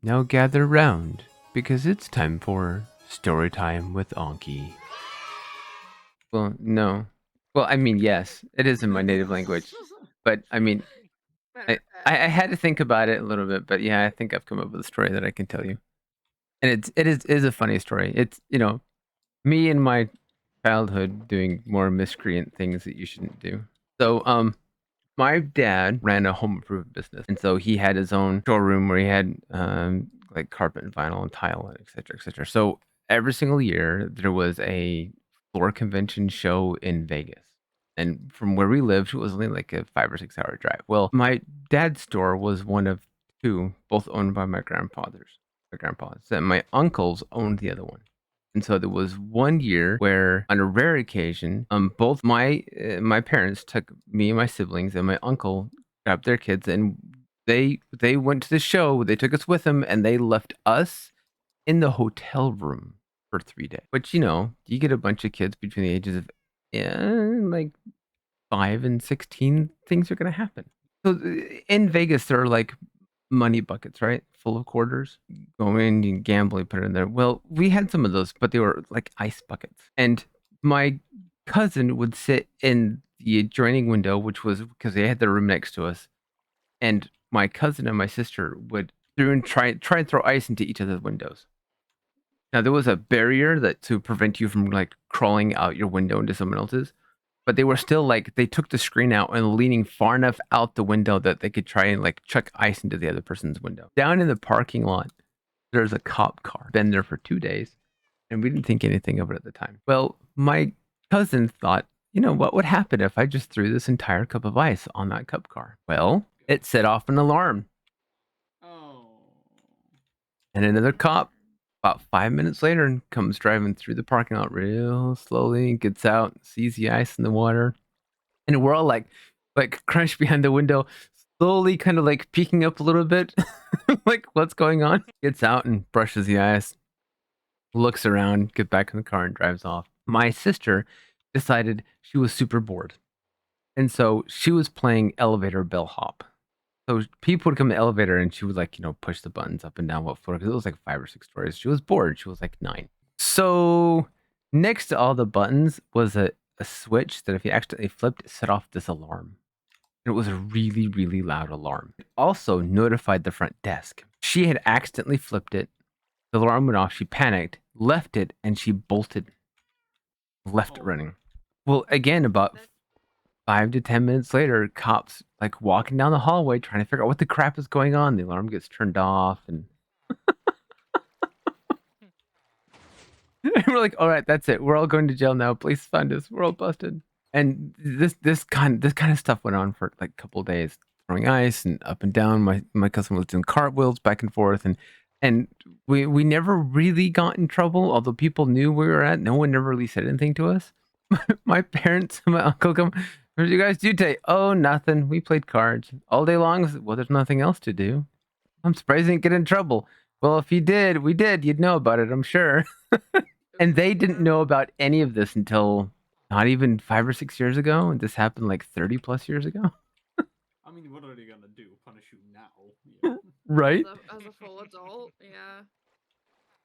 Now gather round, because it's time for story time with Enki. Well, no. Well, I mean, yes, it is in my native language, but I mean, I, Better. I had to think about it a little bit, but yeah, I think I've come up with a story that I can tell you, and it is a funny story. It's me in my childhood doing more miscreant things that you shouldn't do. So my dad ran a home improvement business, and so he had his own showroom where he had like carpet and vinyl and tile and et cetera, et cetera. So every single year there was a floor convention show in Vegas. And from where we lived, it was only like a 5 or 6 hour drive. Well, my dad's store was one of two, both owned by my grandpas. And my uncles owned the other one. And so there was one year where, on a rare occasion, both my parents took me and my siblings, and my uncle grabbed their kids, and they went to the show. They took us with them, and they left us in the hotel room for 3 days. But you get a bunch of kids between the ages of like 5 and 16, things are gonna happen. So in Vegas, there are like money buckets, right? Full of quarters. Go in, you gamble, you put it in there. Well, we had some of those, but they were like ice buckets. And my cousin would sit in the adjoining window, which was because they had their room next to us. And my cousin and my sister would try and throw ice into each other's windows. Now there was a barrier that to prevent you from like crawling out your window into someone else's, but they were still like they took the screen out and leaning far enough out the window that they could try and like chuck ice into the other person's window. Down in the parking lot, there's a cop car. Been there for 2 days, and we didn't think anything of it at the time. Well, my cousin thought, what would happen if I just threw this entire cup of ice on that cop car? Well, it set off an alarm. Oh. And another cop, about 5 minutes later, comes driving through the parking lot real slowly, gets out, sees the ice in the water, and we're all like crunched behind the window, slowly kind of like peeking up a little bit, like what's going on? Gets out and brushes the ice, looks around, gets back in the car, and drives off. My sister decided she was super bored, and so she was playing elevator bellhop. So people would come in the elevator and she would like, push the buttons up and down what floor because it was like 5 or 6 stories. She was bored. She was like 9. So next to all the buttons was a switch that if you accidentally flipped, it set off this alarm. And it was a really, really loud alarm. It also notified the front desk. She had accidentally flipped it. The alarm went off. She panicked, left it, and she bolted, left it running. Well, again, about 5 to 10 minutes later, cops like walking down the hallway trying to figure out what the crap is going on. The alarm gets turned off, and we're like, "All right, that's it. We're all going to jail now. Please find us. We're all busted." And this kind of stuff went on for like a couple of days, throwing ice and up and down. My cousin was doing cartwheels back and forth, and we never really got in trouble. Although people knew where we were at, no one never really said anything to us. My parents and my uncle come. What did you guys do today? Oh, nothing. We played cards all day long. Well, there's nothing else to do. I'm surprised you didn't get in trouble. Well, if you did, we did. You'd know about it, I'm sure. And they didn't know about any of this until not even 5 or 6 years ago. And this happened like 30 plus years ago. I mean, what are they gonna do? Punish you now? Right? As a full adult, yeah.